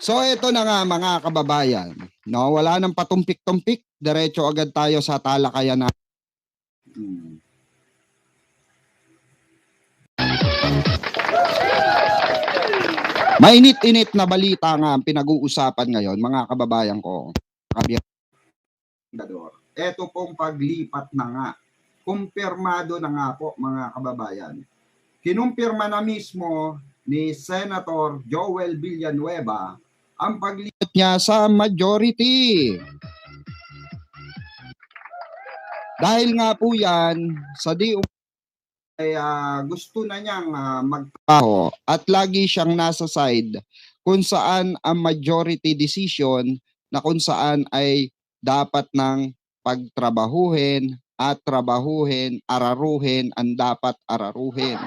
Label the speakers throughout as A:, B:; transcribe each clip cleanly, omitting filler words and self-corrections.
A: So ito na nga mga kababayan, no, wala nang patumpik-tumpik, diretso agad tayo sa talakayan na. Mainit-init na balita nga ang pinag-uusapan ngayon, mga kababayan ko. Ito pong paglipat na nga. Kumpirmado na nga po mga kababayan. Kinumpirma na mismo ni Senator Joel Villanueva ang paglipat niya sa majority. Dahil nga po yan, sa ay gusto na niyang magtrabaho at lagi siyang nasa side kung saan ang majority decision na kung saan ay dapat ng pagtrabahuhin at trabahuhin, araruhin ang dapat araruhin.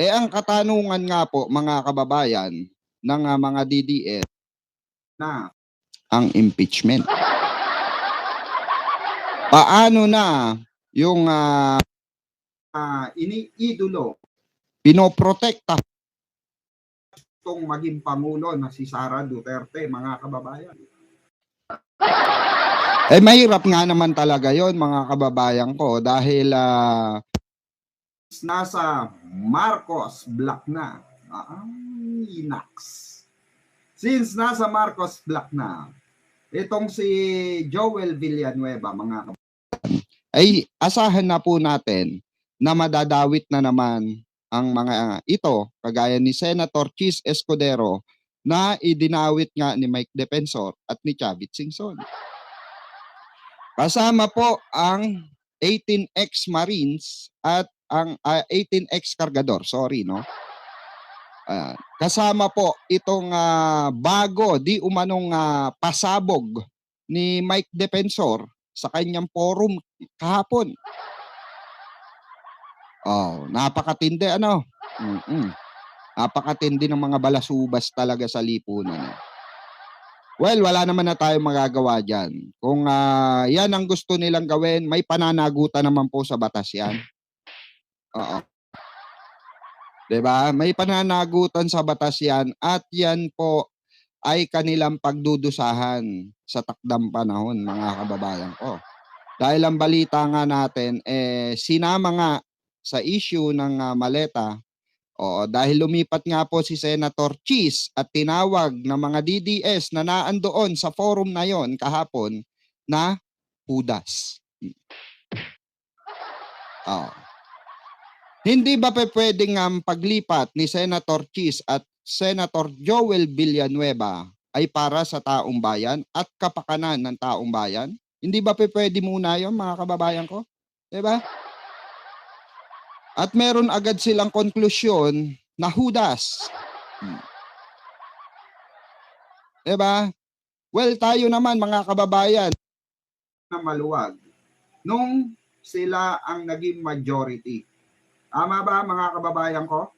A: Ang katanungan nga po mga kababayan ng mga DDS na ang impeachment. Paano na yung iniidolo, pinoprotekta itong maging pangulo na si Sara Duterte, mga kababayan? Mahirap nga naman talaga yon mga kababayan ko dahil nasa Marcos Black na. Since nasa Marcos Black na, itong si Joel Villanueva, mga kababayan, ay asahan na po natin na madadawit na naman ang mga ito, kagaya ni Senator Chis Escudero na idinawit nga ni Mike Defensor at ni Chavit Singson. Kasama po ang 18 ex-Marines at ang 18 ex-Cargador, kasama po itong bago di umanong pasabog ni Mike Defensor sa kanyang forum kahapon. Napakatindi Napakatindi ng mga balasubas talaga sa lipunan. Well, wala naman na tayong magagawa dyan. Kung yan ang gusto nilang gawin, may pananagutan naman po sa batas yan. Diba? May pananagutan sa batas yan at yan po ay kanilang pagdudusahan sa takdang panahon, mga kababayan ko. Dahil ang balita nga natin, sinama nga sa issue ng maleta. Dahil lumipat nga po si Senator Chis at tinawag ng mga DDS na naandoon sa forum na yon kahapon na Judas. Hindi ba pwedeng paglipat ni Senator Chis at Senator Joel Villanueva ay para sa taong bayan at kapakanan ng taong bayan? Hindi ba pwede muna yon mga kababayan ko? Diba? At meron agad silang konklusyon na Judas. Diba? Well, tayo naman mga kababayan na maluwag nung sila ang naging majority. Tama ba mga kababayan ko?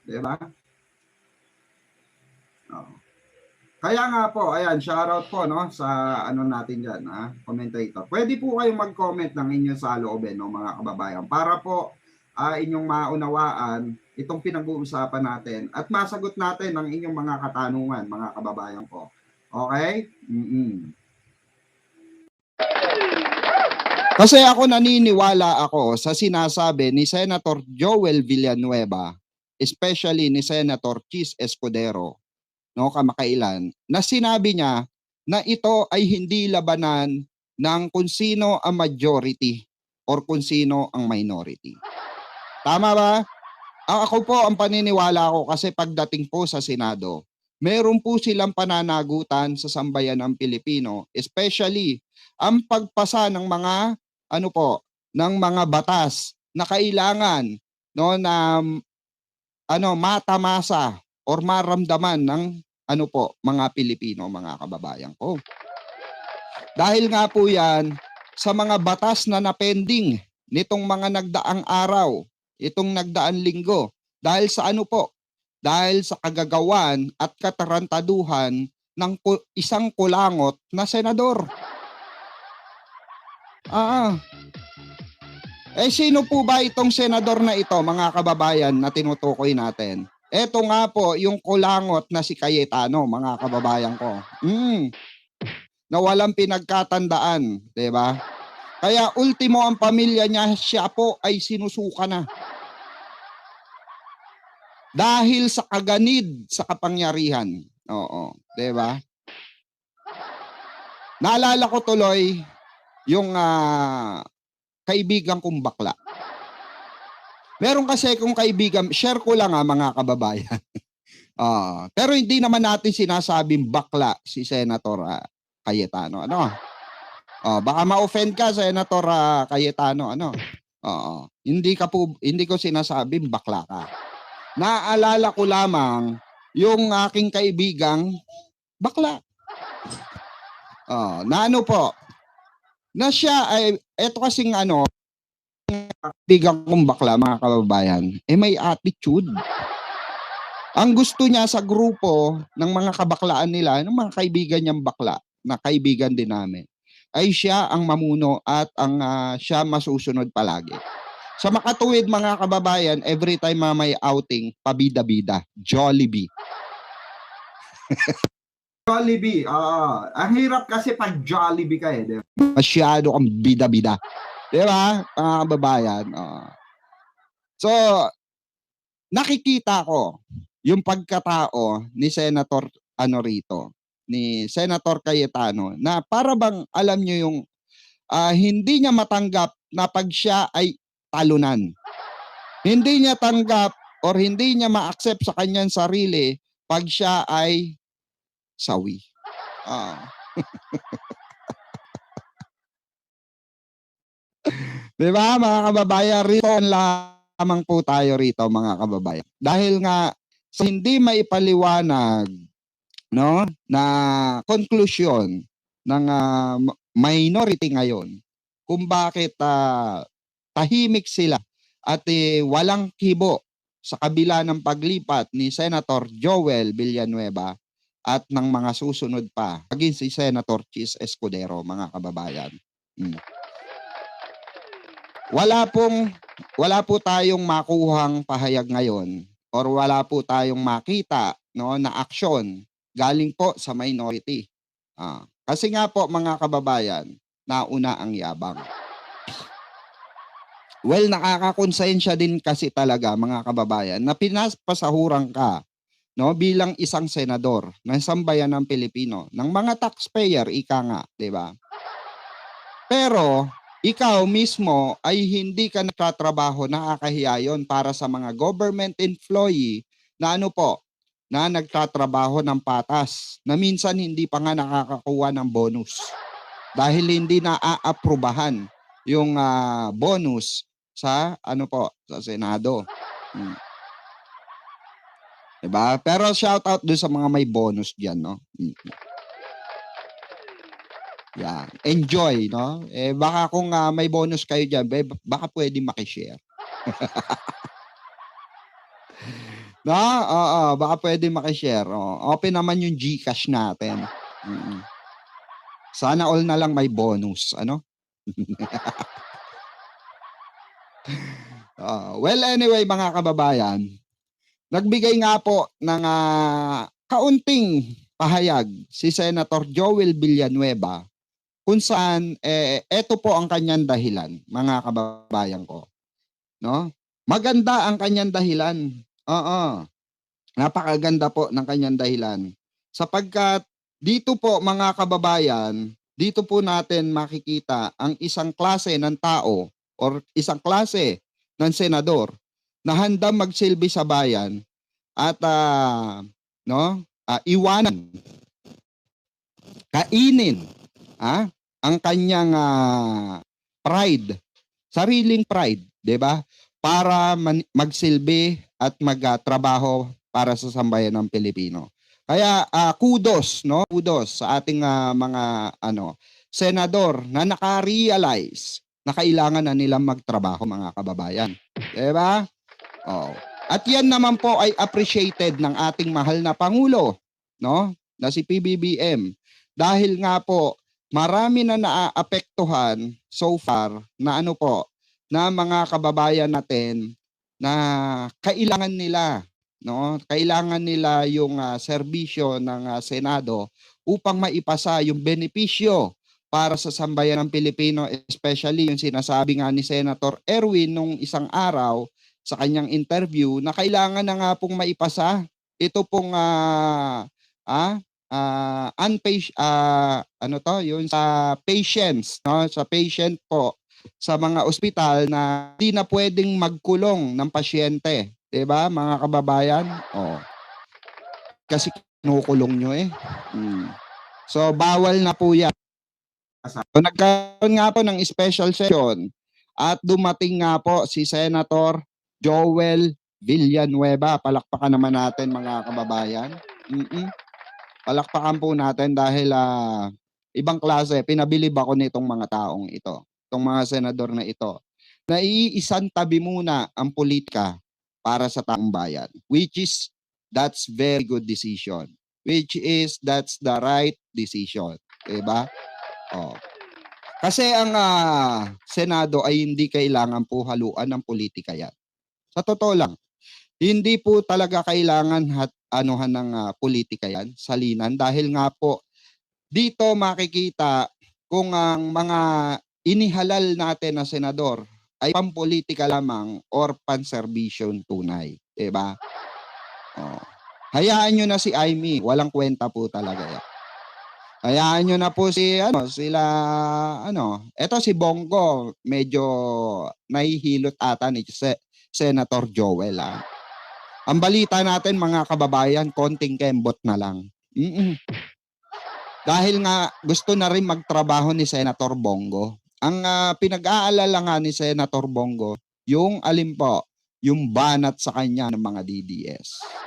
A: Diba? Kaya nga po, ayan, shoutout po sa natin dyan, commentator. Pwede po kayong mag-comment ng inyong saloobin, mga kababayan, para po inyong maunawaan itong pinag-uusapan natin at masagot natin ang inyong mga katanungan, mga kababayan ko. Okay? Kasi ako naniniwala ako sa sinasabi ni Senator Joel Villanueva, especially ni Senator Chis Escudero, kamakailan, na sinabi niya na ito ay hindi labanan ng kung sino ang majority or kung sino ang minority. Tama ba? Ako po, ang paniniwala ko kasi pagdating po sa Senado, meron po silang pananagutan sa sambayan ng Pilipino, especially ang pagpasa ng mga ng mga batas na kailangan na matamasa or maramdaman ng mga Pilipino, mga kababayan ko. Dahil nga po yan sa mga batas na napending nitong mga nagdaang araw, itong nagdaang linggo. Dahil sa Dahil sa kagagawan at katarantaduhan ng isang kulangot na senador. Sino po ba itong senador na ito, mga kababayan, na tinutukoy natin? Eto nga po yung kulangot na si Cayetano, mga kababayan ko. Na walang pinagkatandaan, 'di ba? Kaya ultimo ang pamilya niya, siya po ay sinusuka na. Dahil sa kaganid sa kapangyarihan. Oo, 'di ba? Naalala ko tuloy yung kaibigan kong bakla. Meron kasi kung kaibigan, share ko lang mga kababayan. Pero hindi naman natin sinasabing bakla si Senator Cayetano. Ano? Baka ma-offend ka, Senator Cayetano. Ano? Hindi ko sinasabing bakla ka. Naalala ko lamang yung aking kaibigang bakla. Na ano po, na siya ay, eto kasing kaibigan kong bakla, mga kababayan, may attitude. Ang gusto niya sa grupo ng mga kabaklaan nila, ng mga kaibigan niyang bakla, na kaibigan din namin, ay siya ang mamuno at ang siya masusunod palagi. Sa makatuwid, mga kababayan, every time may outing, pabida-bida, Jollibee. Jollibee, ang hirap kasi pag Jollibee ka eh. Diba? Masyado kang bida-bida. Diba, mga kababayan? So, nakikita ko yung pagkatao ni Senator ni Senator Cayetano, na para bang alam nyo yung hindi niya matanggap na pag siya ay talunan. Hindi niya tanggap or hindi niya ma-accept sa kanyang sarili pag siya ay sawi. Diba, mga kababayan, rito lamang po tayo rito, mga kababayan. Dahil nga sa hindi maipaliwanag, no, na konklusyon ng minority ngayon kung bakit tahimik sila at walang kibo sa kabila ng paglipat ni Senator Joel Villanueva at ng mga susunod pa, maging si Senator Chis Escudero, mga kababayan. Wala po tayong makuhang pahayag ngayon or wala po tayong makita, no, na aksyon galing po sa minority. Kasi nga po, mga kababayan, nauna ang yabang. Well, nakakakonsensya din kasi talaga, mga kababayan, na pinapasahuran ka, no, bilang isang senador ng sambayan ng Pilipino, ng mga taxpayer, ika nga, 'di ba? Pero ikaw mismo ay hindi ka nagtatrabaho, nakakahiya yun para sa mga government employee na na nagtatrabaho ng patas, na minsan hindi pa nga nakakakuha ng bonus dahil hindi na aaprubahan yung bonus sa sa Senado. Diba? Pero shout out doon sa mga may bonus diyan, no? Yeah. Enjoy, no? Baka kung may bonus kayo diyan, baka pwede maki-share. No? Baka pwede maki-share. Open naman yung GCash natin. Sana all na lang may bonus, ano? Well, anyway, mga kababayan, nagbigay nga po ng kaunting pahayag si Senator Joel Villanueva kung saan eto po ang kanyang dahilan, mga kababayan ko. No? Maganda ang kanyang dahilan. Napakaganda po ng kanyang dahilan. Sapagkat dito po, mga kababayan, dito po natin makikita ang isang klase ng tao or isang klase ng senador na handang magsilbi sa bayan at iwanan, kainin ang kanyang pride, sariling pride, 'di ba? Para magsilbi at magtrabaho para sa sambayan ng Pilipino. Kaya kudos, no? Kudos sa ating mga senador na naka-realize na kailangan na nilang magtrabaho, mga kababayan. 'Di ba? At yan naman po ay appreciated ng ating mahal na Pangulo, no? Na si PBBM. Dahil nga po, marami na naaapektuhan so far na na mga kababayan natin na kailangan nila no? Kailangan nila yung serbisyo ng Senado upang maipasa yung benepisyo para sa sambayan ng Pilipino, especially yung sinasabi nga ni Senator Erwin nung isang araw sa kanyang interview na kailangan na nga pong maipasa ito pong ano to, yun sa patients, no? Sa patient po sa mga ospital na hindi na pwedeng magkulong ng pasyente, 'di ba, mga kababayan? Oh. Kasi kinukulong nyo eh. So bawal na po 'yan. So, nagkaroon nga po ng special session at dumating nga po si Senator Joel Villanueva. Palakpakan naman natin, mga kababayan. Palakpakan po natin dahil ibang klase, pinabilib ako nitong mga taong ito, itong mga senador na ito. Naiisang tabi muna ang politika para sa taong bayan, which is, that's very good decision. That's the right decision. Diba? Oh. Kasi ang Senado ay hindi kailangan po haluan ng politika yan. Sa totoo lang, hindi po talaga kailangan anuhan ng politika yan, salinan, dahil nga po dito makikita kung ang mga inihalal natin na senador ay pampolitika lamang or panserbisyon tunay. Diba? Oh. Hayaan nyo na si Amy, walang kwenta po talaga yan. Hayaan nyo na po eto si Bongo, medyo nahihilot ata ni Senator Joel. Ang balita natin, mga kababayan, konting kembot na lang. Dahil nga gusto na rin magtrabaho ni Senator Bongo. Ang pinag-aalala nga ni Senator Bongo, yung alin po, yung banat sa kanya ng mga DDS.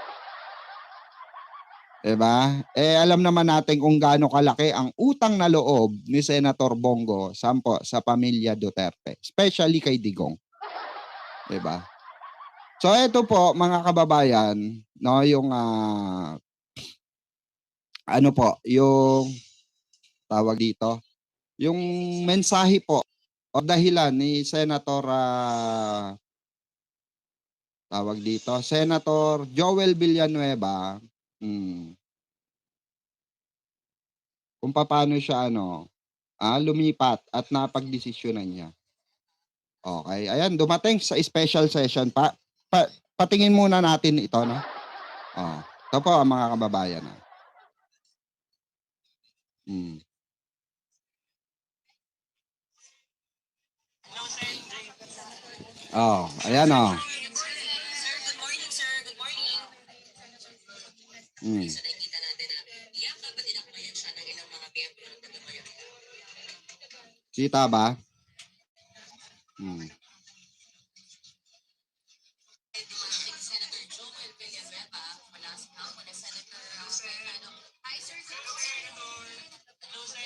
A: Diba? Alam naman natin kung gaano kalaki ang utang na loob ni Senator Bongo sa pamilya Duterte, especially kay Digong. Diba? So ito po, mga kababayan, no, yung yung tawag dito, yung mensahe po o dahilan ni Senator Senator Joel Villanueva, kung paano siya lumipat at napagdesisyonan niya. Okay, ayan, dumating sa special session patingin muna natin ito, no? Ito po ang mga kababayan. Ayan
B: Sir, good morning, sir. Good morning. So nakikita natin na iyak ka ba tinakbayan siya ng ilang mga miyembro ng tagabayan?
A: Kita ba?
B: Senator Joel Villanueva, mula sa kampo ni Senator Hi, sir. Hello, sir.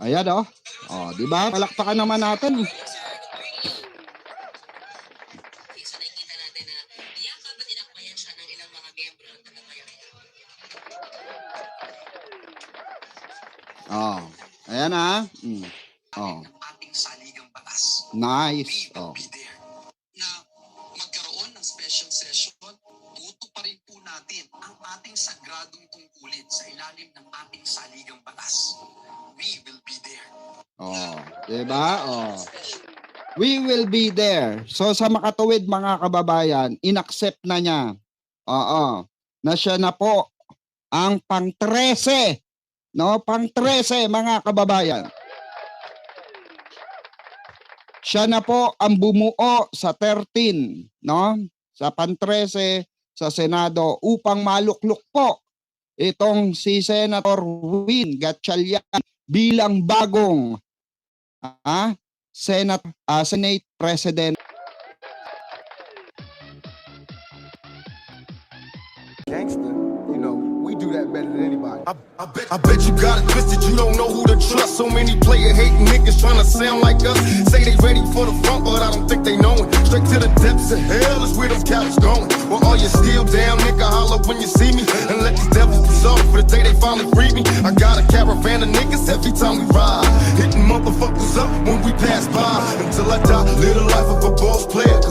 A: Ayan, di ba? Palakpakan naman natin.
B: So nakikita natin na iyak ka ba tinakbayan siya ng ilang mga miyembro ng tagabayan?
A: Ayan
C: ating saligang batas.
A: Nice.
C: Be there. Na magkaroon ng special session, tuto pa rin po natin ang ating sagradong tungkulin sa ilalim ng ating saligang batas. We will be there.
A: Diba? We will be there. So sa makatuwid, mga kababayan, inaccept na niya. Na siya na po ang pang-13. No, pang-13, mga kababayan. Siya na po ang bumuo sa 13, no? Sa pang-13 sa Senado upang maluklok po itong si Senator Win Gatchalian bilang bagong Senate President.
D: Gangster, you know, we do that better than anybody.
E: I bet you got it twisted, you don't know who to trust. So many player hating niggas trying to sound like us. Say they ready for the front, but I don't think they know it. Straight to the depths of hell is where them cowards going. Well, all you still down, nigga, holler when you see me. And let these devils be sorry for the day they finally free me. I got a caravan of niggas every time we ride. Hitting motherfuckers up when we pass by. Until I die, live the life of a boss player.